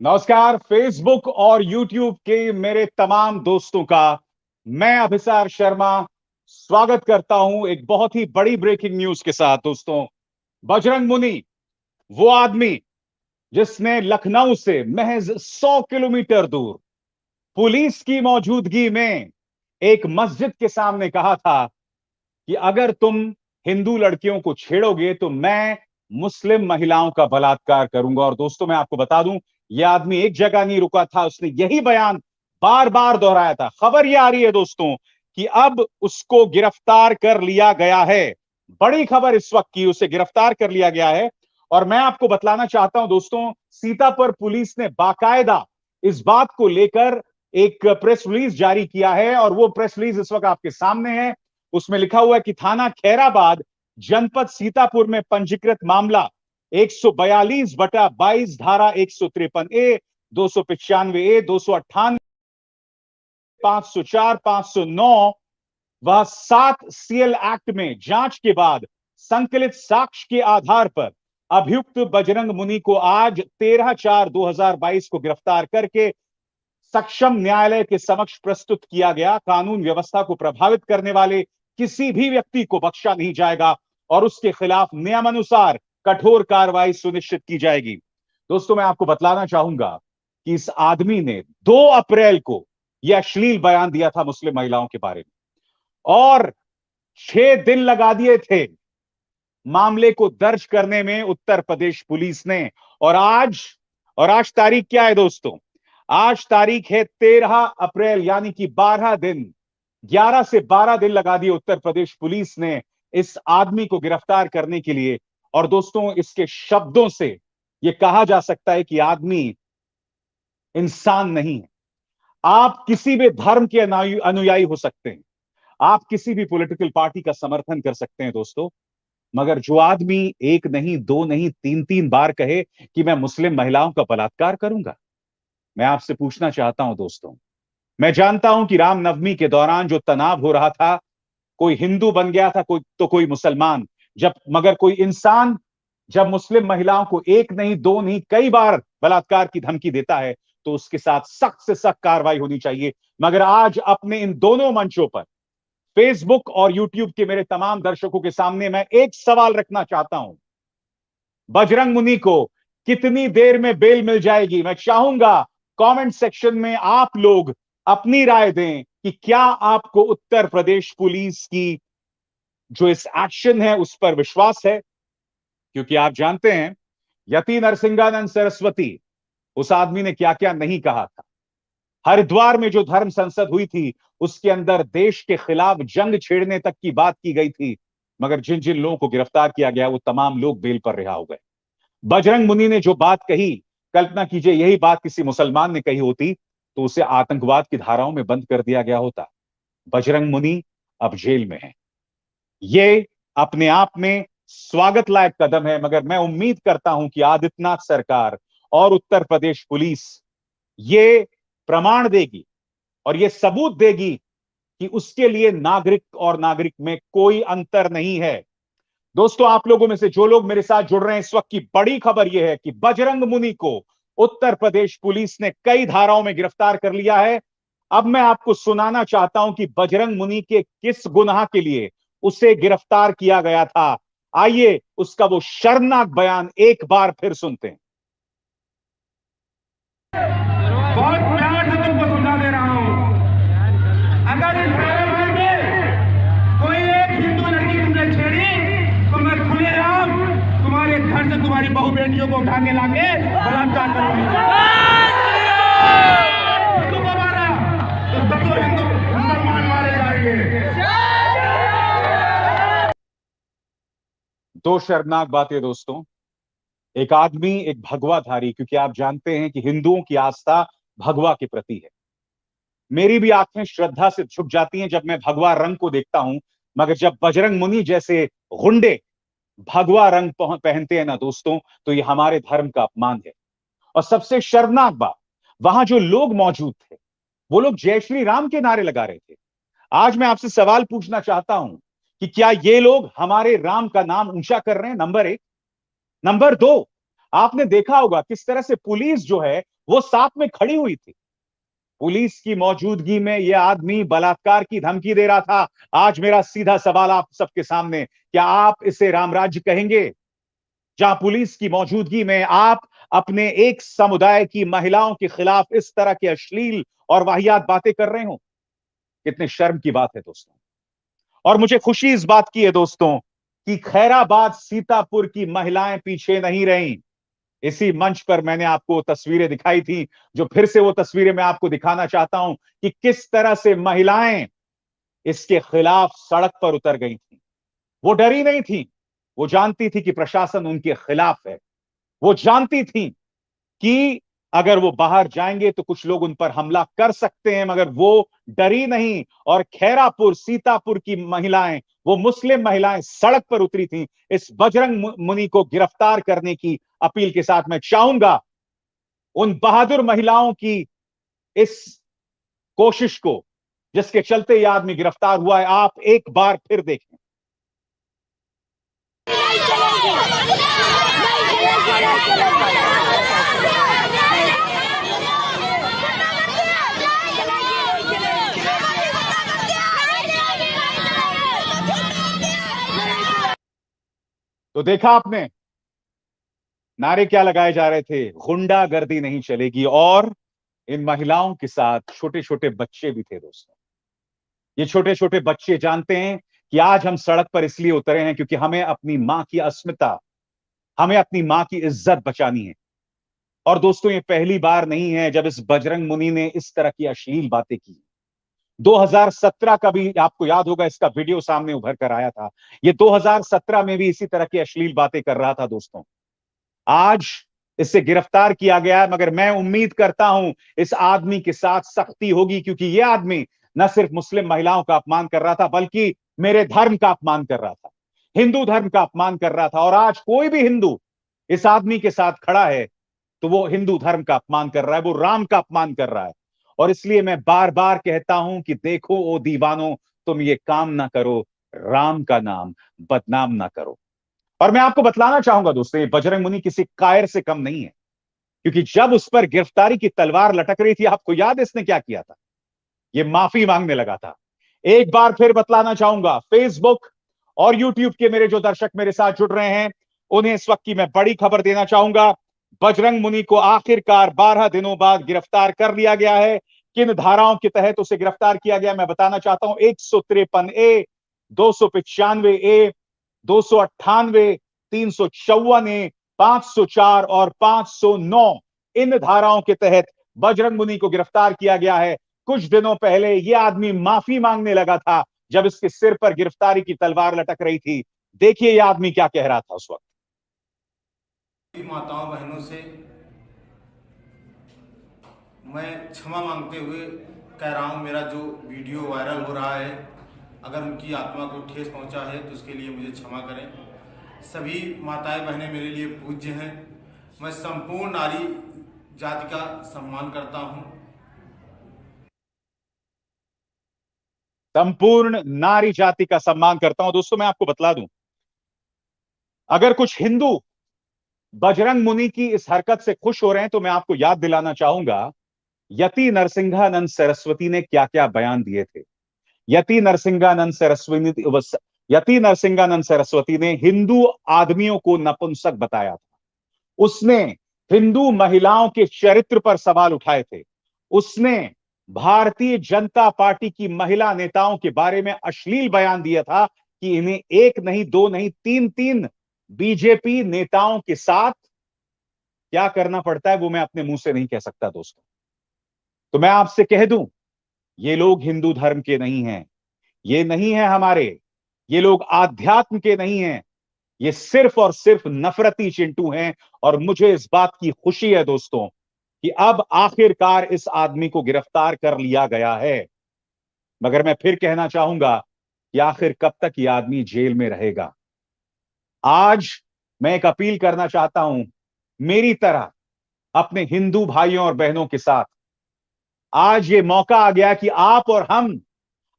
नमस्कार फेसबुक और यूट्यूब के मेरे तमाम दोस्तों का मैं अभिसार शर्मा स्वागत करता हूं एक बहुत ही बड़ी ब्रेकिंग न्यूज के साथ। दोस्तों, बजरंग मुनि, वो आदमी जिसने लखनऊ से महज 100 किलोमीटर दूर पुलिस की मौजूदगी में एक मस्जिद के सामने कहा था कि अगर तुम हिंदू लड़कियों को छेड़ोगे तो मैं मुस्लिम महिलाओं का बलात्कार करूंगा। और दोस्तों, मैं आपको बता दूं, यह आदमी एक जगह नहीं रुका था, उसने यही बयान बार बार दोहराया था। खबर यह आ रही है दोस्तों कि अब उसको गिरफ्तार कर लिया गया है। बड़ी खबर इस वक्त की, उसे गिरफ्तार कर लिया गया है। और मैं आपको बतलाना चाहता हूं दोस्तों, सीतापुर पुलिस ने बाकायदा इस बात को लेकर एक प्रेस रिलीज जारी किया है और वो प्रेस रिलीज इस वक्त आपके सामने है। उसमें लिखा हुआ है कि थाना खैराबाद, जनपद सीतापुर में पंजीकृत मामला 142/22 धारा 153A, 295A, 298, 504, 509 व 7 CL एक्ट में जांच के बाद संकलित साक्ष्य के आधार पर अभियुक्त बजरंग मुनि को आज 13/4/2022 को गिरफ्तार करके सक्षम न्यायालय के समक्ष प्रस्तुत किया गया। कानून व्यवस्था को प्रभावित करने वाले किसी भी व्यक्ति को बख्शा नहीं जाएगा और उसके खिलाफ नियमानुसार कठोर कार्रवाई सुनिश्चित की जाएगी। दोस्तों, मैं आपको बतलाना चाहूंगा कि इस आदमी ने 2 अप्रैल को यह अश्लील बयान दिया था मुस्लिम महिलाओं के बारे में और 6 दिन लगा दिए थे मामले को दर्ज करने में उत्तर प्रदेश पुलिस ने। और आज तारीख क्या है दोस्तों? आज तारीख है 13 अप्रैल, यानी कि 12 दिन, 11 से 12 दिन लगा दिए उत्तर प्रदेश पुलिस ने इस आदमी को गिरफ्तार करने के लिए। और दोस्तों, इसके शब्दों से यह कहा जा सकता है कि आदमी इंसान नहीं है। आप किसी भी धर्म के अनुयायी हो सकते हैं, आप किसी भी पॉलिटिकल पार्टी का समर्थन कर सकते हैं दोस्तों, मगर जो आदमी एक नहीं, दो नहीं, तीन तीन बार कहे कि मैं मुस्लिम महिलाओं का बलात्कार करूंगा, मैं आपसे पूछना चाहता हूं दोस्तों, मैं जानता हूं कि रामनवमी के दौरान जो तनाव हो रहा था, कोई हिंदू बन गया था, कोई तो कोई मुसलमान, जब मगर कोई इंसान जब मुस्लिम महिलाओं को एक नहीं, दो नहीं, कई बार बलात्कार की धमकी देता है तो उसके साथ सख्त से सख्त कार्रवाई होनी चाहिए। मगर आज अपने इन दोनों मंचों पर, फेसबुक और यूट्यूब के मेरे तमाम दर्शकों के सामने मैं एक सवाल रखना चाहता हूं। बजरंग मुनि को कितनी देर में बेल मिल जाएगी? मैं चाहूंगा कमेंट सेक्शन में आप लोग अपनी राय दें कि क्या आपको उत्तर प्रदेश पुलिस की जो इस एक्शन है उस पर विश्वास है। क्योंकि आप जानते हैं, यति नरसिंहानंद सरस्वती, उस आदमी ने क्या क्या नहीं कहा था। हरिद्वार में जो धर्म संसद हुई थी उसके अंदर देश के खिलाफ जंग छेड़ने तक की बात की गई थी, मगर जिन जिन लोगों को गिरफ्तार किया गया वो तमाम लोग बेल पर रिहा हो गए। बजरंग मुनि ने जो बात कही, कल्पना कीजिए यही बात किसी मुसलमान ने कही होती तो उसे आतंकवाद की धाराओं में बंद कर दिया गया होता। बजरंग मुनि अब जेल में है। ये अपने आप में स्वागत लायक कदम है, मगर मैं उम्मीद करता हूं कि आदित्यनाथ सरकार और उत्तर प्रदेश पुलिस ये प्रमाण देगी और ये सबूत देगी कि उसके लिए नागरिक और नागरिक में कोई अंतर नहीं है। दोस्तों, आप लोगों में से जो लोग मेरे साथ जुड़ रहे हैं, इस वक्त की बड़ी खबर यह है कि बजरंग मुनि को उत्तर प्रदेश पुलिस ने कई धाराओं में गिरफ्तार कर लिया है। अब मैं आपको सुनाना चाहता हूं कि बजरंग मुनि के किस गुनाह के लिए उसे गिरफ्तार किया गया था। आइए उसका वो शर्मनाक बयान एक बार फिर सुनते हैं। बहुत प्यार से तुमको समझा दे रहा हूं, अगर इस हैदराबाद में कोई एक हिंदू लड़की तुमने छेड़ी तो मैं खुलेआम तुम्हारे घर से तुम्हारी बहू बेटियों को उठा के लाके बलात्कार करूंगा। हिंदू को मारा तो 10 हिंदू मुसलमान मारे जाएंगे। दो शर्मनाक बातें दोस्तों। एक आदमी, एक भगवाधारी, क्योंकि आप जानते हैं कि हिंदुओं की आस्था भगवा के प्रति है। मेरी भी आंखें श्रद्धा से झुक जाती हैं जब मैं भगवा रंग को देखता हूं, मगर जब बजरंग मुनि जैसे गुंडे भगवा रंग पहनते हैं ना दोस्तों, तो ये हमारे धर्म का अपमान है। और सबसे शर्मनाक बात, वहां जो लोग मौजूद थे वो लोग जय श्री राम के नारे लगा रहे थे। आज मैं आपसे सवाल पूछना चाहता हूं कि क्या ये लोग हमारे राम का नाम ऊंचा कर रहे हैं? नंबर 1। नंबर 2, आपने देखा होगा किस तरह से पुलिस जो है वो साथ में खड़ी हुई थी। पुलिस की मौजूदगी में यह आदमी बलात्कार की धमकी दे रहा था। आज मेरा सीधा सवाल आप सबके सामने, क्या आप इसे रामराज्य कहेंगे, जहां पुलिस की मौजूदगी में आप अपने एक समुदाय की महिलाओं के खिलाफ इस तरह की अश्लील और वाहियात बातें कर रहे हो? कितने शर्म की बात है दोस्तों। और मुझे खुशी इस बात की है दोस्तों कि खैराबाद सीतापुर की महिलाएं पीछे नहीं रहीं। इसी मंच पर मैंने आपको तस्वीरें दिखाई थी, जो फिर से वो तस्वीरें मैं आपको दिखाना चाहता हूं कि किस तरह से महिलाएं इसके खिलाफ सड़क पर उतर गई थी। वो डरी नहीं थी, वो जानती थी कि प्रशासन उनके खिलाफ है। वो जानती थी कि अगर वो बाहर जाएंगे तो कुछ लोग उन पर हमला कर सकते हैं, मगर वो डरी नहीं। और खैरापुर सीतापुर की महिलाएं, वो मुस्लिम महिलाएं सड़क पर उतरी थीं इस बजरंग मुनि को गिरफ्तार करने की अपील के साथ। मैं चाहूंगा उन बहादुर महिलाओं की इस कोशिश को, जिसके चलते यह आदमी गिरफ्तार हुआ है, आप एक बार फिर देखें। तो देखा आपने नारे क्या लगाए जा रहे थे, गुंडागर्दी नहीं चलेगी। और इन महिलाओं के साथ छोटे छोटे बच्चे भी थे दोस्तों। ये छोटे छोटे बच्चे जानते हैं कि आज हम सड़क पर इसलिए उतरे हैं क्योंकि हमें अपनी मां की अस्मिता, हमें अपनी मां की इज्जत बचानी है। और दोस्तों ये पहली बार नहीं है जब इस बजरंग मुनि ने इस तरह की अश्लील बातें की। 2017 का भी आपको याद होगा, इसका वीडियो सामने उभर कर आया था। ये 2017 में भी इसी तरह की अश्लील बातें कर रहा था दोस्तों। आज इसे गिरफ्तार किया गया है, मगर मैं उम्मीद करता हूं इस आदमी के साथ सख्ती होगी, क्योंकि यह आदमी न सिर्फ मुस्लिम महिलाओं का अपमान कर रहा था, बल्कि मेरे धर्म का अपमान कर रहा था, हिंदू धर्म का अपमान कर रहा था। और आज कोई भी हिंदू इस आदमी के साथ खड़ा है तो वो हिंदू धर्म का अपमान कर रहा है, वो राम का अपमान कर रहा है। और इसलिए मैं बार बार कहता हूं कि देखो ओ दीवानो, तुम ये काम ना करो, राम का नाम बदनाम ना करो। और मैं आपको बतलाना चाहूंगा दोस्तों, ये बजरंग मुनि किसी कायर से कम नहीं है, क्योंकि जब उस पर गिरफ्तारी की तलवार लटक रही थी, आपको याद है इसने क्या किया था? ये माफी मांगने लगा था। एक बार फिर बतलाना चाहूंगा, फेसबुक और यूट्यूब के मेरे जो दर्शक मेरे साथ जुड़ रहे हैं, उन्हें इस वक्त की मैं बड़ी खबर देना चाहूंगा। बजरंग मुनि को आखिरकार 12 दिनों बाद गिरफ्तार कर लिया गया है। किन धाराओं के तहत उसे गिरफ्तार किया गया मैं बताना चाहता हूं। 153A, 295A, 298, 354A, 504 और 509, इन धाराओं के तहत बजरंग मुनि को गिरफ्तार किया गया है। कुछ दिनों पहले यह आदमी माफी मांगने लगा था जब इसके सिर पर गिरफ्तारी की तलवार लटक रही थी। देखिए यह आदमी क्या कह रहा था उस वक्त। माताओं बहनों से मैं क्षमा मांगते हुए कह रहा हूं, मेरा जो वीडियो वायरल हो रहा है, अगर उनकी आत्मा को ठेस पहुंचा है तो उसके लिए मुझे क्षमा करें। सभी माताएं बहनें मेरे लिए पूज्य हैं। मैं संपूर्ण नारी जाति का सम्मान करता हूं। संपूर्ण नारी जाति का सम्मान करता हूं। दोस्तों मैं आपको बतला दूं, अगर कुछ हिंदू बजरंग मुनि की इस हरकत से खुश हो रहे हैं तो मैं आपको याद दिलाना चाहूंगा, यति नरसिंहानंद सरस्वती ने क्या क्या बयान दिए थे। यति नरसिंहानंद सरस्वती यति नरसिंहानंद सरस्वती ने हिंदू आदमियों को नपुंसक बताया था। उसने हिंदू महिलाओं के चरित्र पर सवाल उठाए थे। उसने भारतीय जनता पार्टी की महिला नेताओं के बारे में अश्लील बयान दिया था कि इन्हें एक नहीं, दो नहीं, तीन तीन बीजेपी नेताओं के साथ क्या करना पड़ता है वो मैं अपने मुंह से नहीं कह सकता दोस्तों। तो मैं आपसे कह दूं, ये लोग हिंदू धर्म के नहीं हैं, ये नहीं है हमारे, ये लोग आध्यात्म के नहीं हैं, ये सिर्फ और सिर्फ नफरती चिंटू हैं। और मुझे इस बात की खुशी है दोस्तों कि अब आखिरकार इस आदमी को गिरफ्तार कर लिया गया है। मगर मैं फिर कहना चाहूंगा कि आखिर कब तक ये आदमी जेल में रहेगा। आज मैं एक अपील करना चाहता हूं, मेरी तरह अपने हिंदू भाइयों और बहनों के साथ। आज ये मौका आ गया कि आप और हम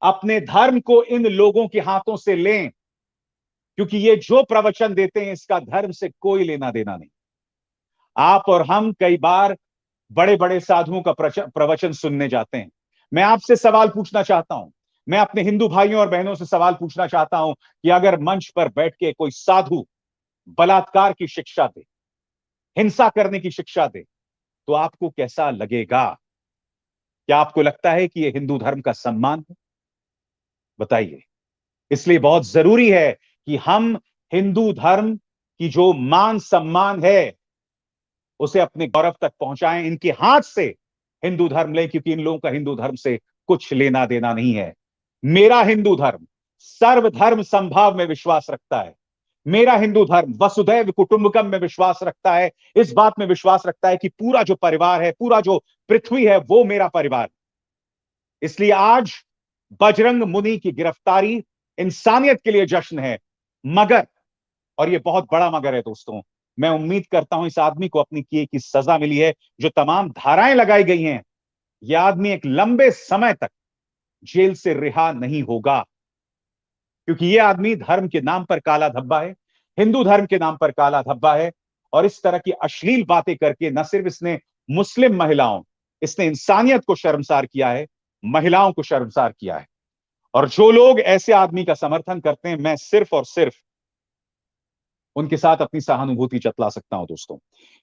अपने धर्म को इन लोगों के हाथों से लें, क्योंकि ये जो प्रवचन देते हैं इसका धर्म से कोई लेना देना नहीं। आप और हम कई बार बड़े बड़े साधुओं का प्रवचन सुनने जाते हैं। मैं आपसे सवाल पूछना चाहता हूं, मैं अपने हिंदू भाइयों और बहनों से सवाल पूछना चाहता हूं कि अगर मंच पर बैठ के कोई साधु बलात्कार की शिक्षा दे, हिंसा करने की शिक्षा दे, तो आपको कैसा लगेगा? क्या आपको लगता है कि यह हिंदू धर्म का सम्मान है? बताइए। इसलिए बहुत जरूरी है कि हम हिंदू धर्म की जो मान सम्मान है उसे अपने गौरव तक पहुंचाएं, इनके हाथ से हिंदू धर्म लें, क्योंकि इन लोगों का हिंदू धर्म से कुछ लेना देना नहीं है। मेरा हिंदू धर्म सर्वधर्म संभाव में विश्वास रखता है। मेरा हिंदू धर्म वसुधैव कुटुंबकम में विश्वास रखता है। इस बात में विश्वास रखता है कि पूरा जो परिवार है, पूरा जो पृथ्वी है, वो मेरा परिवार। इसलिए आज बजरंग मुनि की गिरफ्तारी इंसानियत के लिए जश्न है, मगर, और ये बहुत बड़ा मगर है दोस्तों, मैं उम्मीद करता हूं इस आदमी को अपनी किए की सजा मिली है। जो तमाम धाराएं लगाई गई हैं, यह आदमी एक लंबे समय तक जेल से रिहा नहीं होगा, क्योंकि यह आदमी धर्म के नाम पर काला धब्बा है, हिंदू धर्म के नाम पर काला धब्बा है। और इस तरह की अश्लील बातें करके न सिर्फ इसने मुस्लिम महिलाओं, इसने इंसानियत को शर्मसार किया है, महिलाओं को शर्मसार किया है। और जो लोग ऐसे आदमी का समर्थन करते हैं, मैं सिर्फ और सिर्फ उनके साथ अपनी सहानुभूति जतला सकता हूं दोस्तों।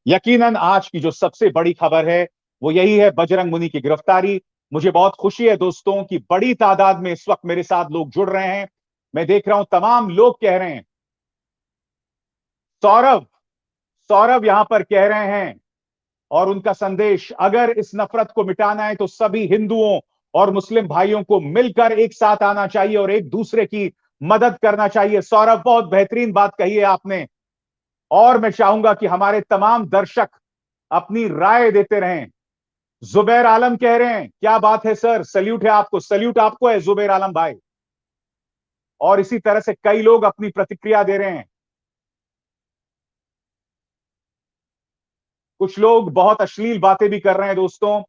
यकीनन आज की जो सबसे बड़ी खबर है वो यही है, बजरंग मुनि की गिरफ्तारी। मुझे बहुत खुशी है दोस्तों कि बड़ी तादाद में इस वक्त मेरे साथ लोग जुड़ रहे हैं। मैं देख रहा हूं तमाम लोग कह रहे हैं, सौरभ सौरभ यहां पर कह रहे हैं, और उनका संदेश, अगर इस नफरत को मिटाना है तो सभी हिंदुओं और मुस्लिम भाइयों को मिलकर एक साथ आना चाहिए और एक दूसरे की मदद करना चाहिए। सौरभ, बहुत बेहतरीन बात कही है आपने, और मैं चाहूंगा कि हमारे तमाम दर्शक अपनी राय देते रहें। जुबैर आलम कह रहे हैं, क्या बात है सर, सल्यूट है आपको, सल्यूट आपको है जुबैर आलम भाई। और इसी तरह से कई लोग अपनी प्रतिक्रिया दे रहे हैं। कुछ लोग बहुत अश्लील बातें भी कर रहे हैं दोस्तों,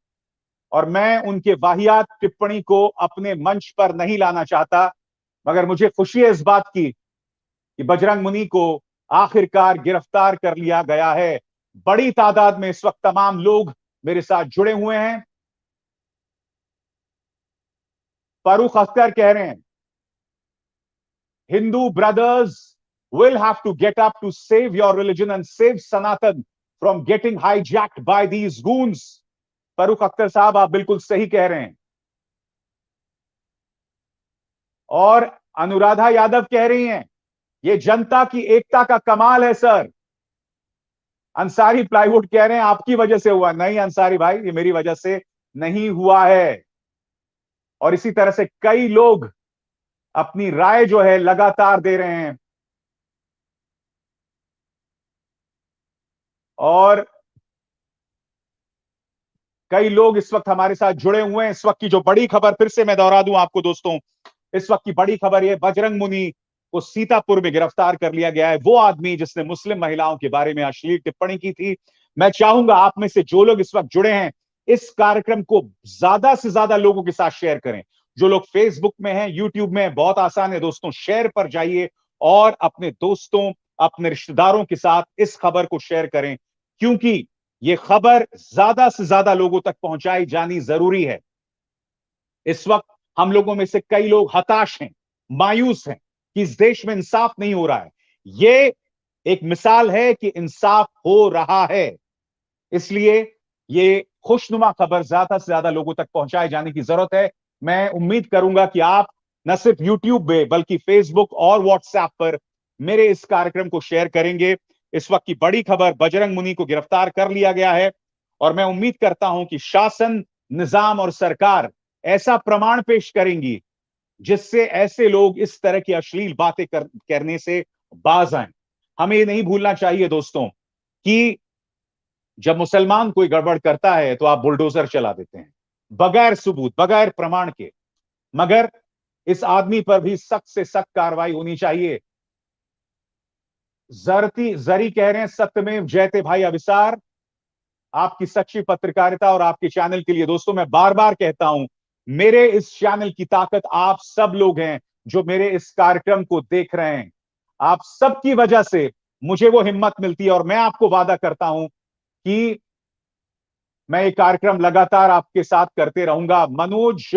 और मैं उनके वाहियात टिप्पणी को अपने मंच पर नहीं लाना चाहता, मगर मुझे खुशी है इस बात की कि बजरंग मुनि को आखिरकार गिरफ्तार कर लिया गया है। बड़ी तादाद में इस वक्त तमाम लोग मेरे साथ जुड़े हुए हैं। फारूक अख्तर कह रहे हैं, Hindu brothers will have to get up to save your religion and save Sanatan from getting hijacked by these goons. Farooq Akhtar साहब, आप बिल्कुल सही कह रहे हैं। और अनुराधा यादव कह रही हैं, ये जनता की एकता का कमाल है सर। अंसारी प्लाईवुड कह रहे हैं, आपकी वजह से हुआ। नहीं अंसारी भाई, ये मेरी वजह से नहीं हुआ है। और इसी तरह से कई लोग अपनी राय जो है लगातार दे रहे हैं। और कई लोग इस वक्त हमारे साथ जुड़े हुए हैं। इस वक्त की जो बड़ी खबर, फिर से मैं दोहरा दूं आपको दोस्तों, इस वक्त की बड़ी खबर यह, बजरंग मुनि को सीतापुर में गिरफ्तार कर लिया गया है। वो आदमी जिसने मुस्लिम महिलाओं के बारे में अश्लील टिप्पणी की थी। मैं चाहूंगा आप में से जो लोग इस वक्त जुड़े हैं, इस कार्यक्रम को ज्यादा से ज्यादा लोगों के साथ शेयर करें। जो लोग फेसबुक में हैं, यूट्यूब में, बहुत आसान है दोस्तों, शेयर पर जाइए और अपने दोस्तों, अपने रिश्तेदारों के साथ इस खबर को शेयर करें, क्योंकि ये खबर ज्यादा से ज्यादा लोगों तक पहुंचाई जानी जरूरी है। इस वक्त हम लोगों में से कई लोग हताश हैं, मायूस हैं कि इस देश में इंसाफ नहीं हो रहा है। ये एक मिसाल है कि इंसाफ हो रहा है। इसलिए ये खुशनुमा खबर ज्यादा से ज्यादा लोगों तक पहुंचाए जाने की जरूरत है। मैं उम्मीद करूंगा कि आप न सिर्फ यूट्यूब में बल्कि फेसबुक और व्हाट्सएप पर मेरे इस कार्यक्रम को शेयर करेंगे। इस वक्त की बड़ी खबर, बजरंग मुनि को गिरफ्तार कर लिया गया है, और मैं उम्मीद करता हूं कि शासन, निजाम और सरकार ऐसा प्रमाण पेश करेंगी जिससे ऐसे लोग इस तरह की अश्लील बातें करने से बाज आए। हमें ये नहीं भूलना चाहिए दोस्तों कि जब मुसलमान कोई गड़बड़ करता है तो आप बुलडोजर चला देते हैं, बगैर सबूत, बगैर प्रमाण के। मगर इस आदमी पर भी सख्त से सख्त कार्रवाई होनी चाहिए। जरी कह रहे हैं, सत्यमेव जयते भाई अविसार, आपकी सच्ची पत्रकारिता और आपके चैनल के लिए दोस्तों मैं बार बार कहता हूं, मेरे इस चैनल की ताकत आप सब लोग हैं जो मेरे इस कार्यक्रम को देख रहे हैं। आप सबकी वजह से मुझे वो हिम्मत मिलती है, और मैं आपको वादा करता हूं कि मैं ये कार्यक्रम लगातार आपके साथ करते रहूंगा। मनोज,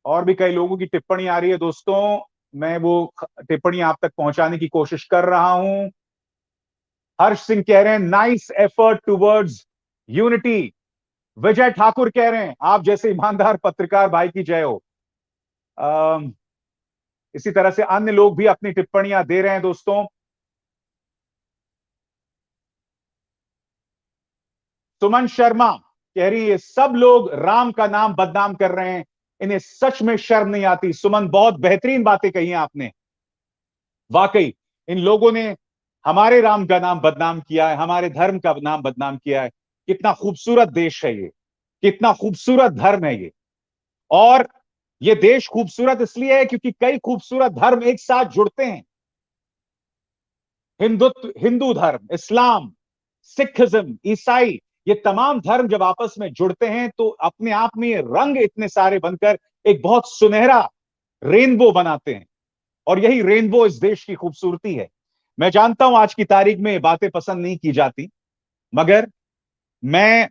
और भी कई लोगों की टिप्पणी आ रही है दोस्तों, मैं वो टिप्पणी आप तक पहुंचाने की कोशिश कर रहा हूं। हर्ष सिंह कह रहे हैं nice effort towards unity. Vijay Thakur कह रहे हैं आप जैसे ईमानदार पत्रकार भाई की जय हो। इसी तरह से अन्य लोग भी अपनी टिप्पणियां दे रहे हैं दोस्तों। सुमन शर्मा कह रही है सब लोग राम का नाम बदनाम कर रहे हैं, इन्हें सच में शर्म नहीं आती। सुमन, बहुत बेहतरीन बातें कही हैं आपने। वाकई इन लोगों ने हमारे राम का नाम बदनाम किया है, हमारे धर्म का नाम बदनाम किया है। कितना खूबसूरत देश है ये, कितना खूबसूरत धर्म है ये। और ये देश खूबसूरत इसलिए है क्योंकि कई खूबसूरत धर्म एक साथ जुड़ते हैं। हिंदू धर्म, इस्लाम, सिखिज्म, ईसाई, ये तमाम धर्म जब आपस में जुड़ते हैं तो अपने आप में ये रंग इतने सारे बनकर एक बहुत सुनहरा रेनबो बनाते हैं। और यही रेनबो इस देश की खूबसूरती है। मैं जानता हूं आज की तारीख में बातें पसंद नहीं की जाती, मगर मैं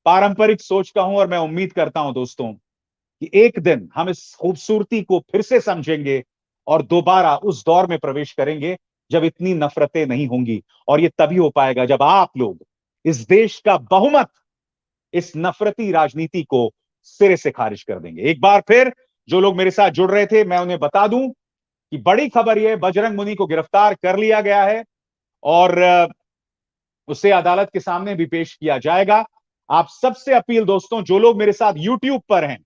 पारंपरिक सोच का हूं और मैं उम्मीद करता हूं दोस्तों कि एक दिन हम इस खूबसूरती को फिर से समझेंगे और दोबारा उस दौर में प्रवेश करेंगे जब इतनी नफरतें नहीं होंगी। और ये तभी हो पाएगा जब आप लोग, इस देश का बहुमत, इस नफरती राजनीति को सिरे से खारिज कर देंगे। एक बार फिर जो लोग मेरे साथ जुड़ रहे थे, मैं उन्हें बता दूं कि बड़ी खबर यह, बजरंग मुनि को गिरफ्तार कर लिया गया है और उसे अदालत के सामने भी पेश किया जाएगा। आप सबसे अपील दोस्तों, जो लोग मेरे साथ यूट्यूब पर हैं,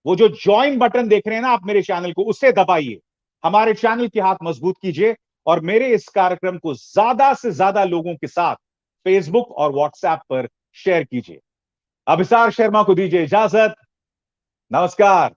वो जो ज्वाइन बटन देख रहे हैं ना आप मेरे चैनल को, उसे दबाइए, हमारे चैनल के हाथ मजबूत कीजिए और मेरे इस कार्यक्रम को ज्यादा से ज्यादा लोगों के साथ फेसबुक और व्हाट्सएप पर शेयर कीजिए। अभिसार शर्मा को दीजिए इजाजत। नमस्कार।